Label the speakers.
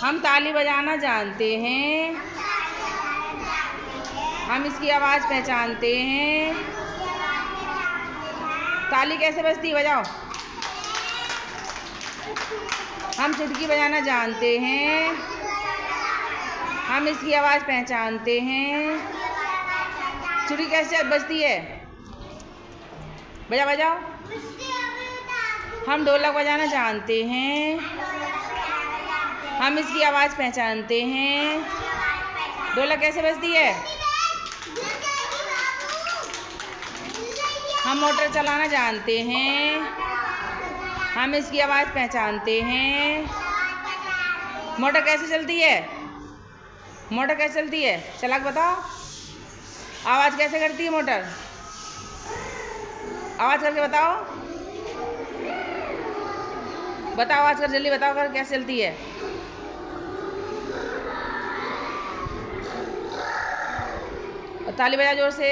Speaker 1: हम ताली बजाना जानते हैं। हम इसकी आवाज़ पहचानते हैं। ताली कैसे बजती है, बजाओ। हम चुटकी बजाना जानते हैं। हम इसकी आवाज़ पहचानते हैं। चुटकी कैसे बजती है, बजाओ। हम ढोलक बजाना जानते हैं। हम इसकी आवाज़ पहचानते हैं। ढोलक कैसे बजती है। हम मोटर चलाना जानते हैं। हम इसकी आवाज़ पहचानते हैं। मोटर कैसे चलती है, मोटर कैसे चलती है, चला के बताओ। आवाज़ कैसे करती है मोटर, आवाज़ करके बताओ। आवाज़ कर, जल्दी बताओ कर कैसे चलती है। ताली बजा जोर से।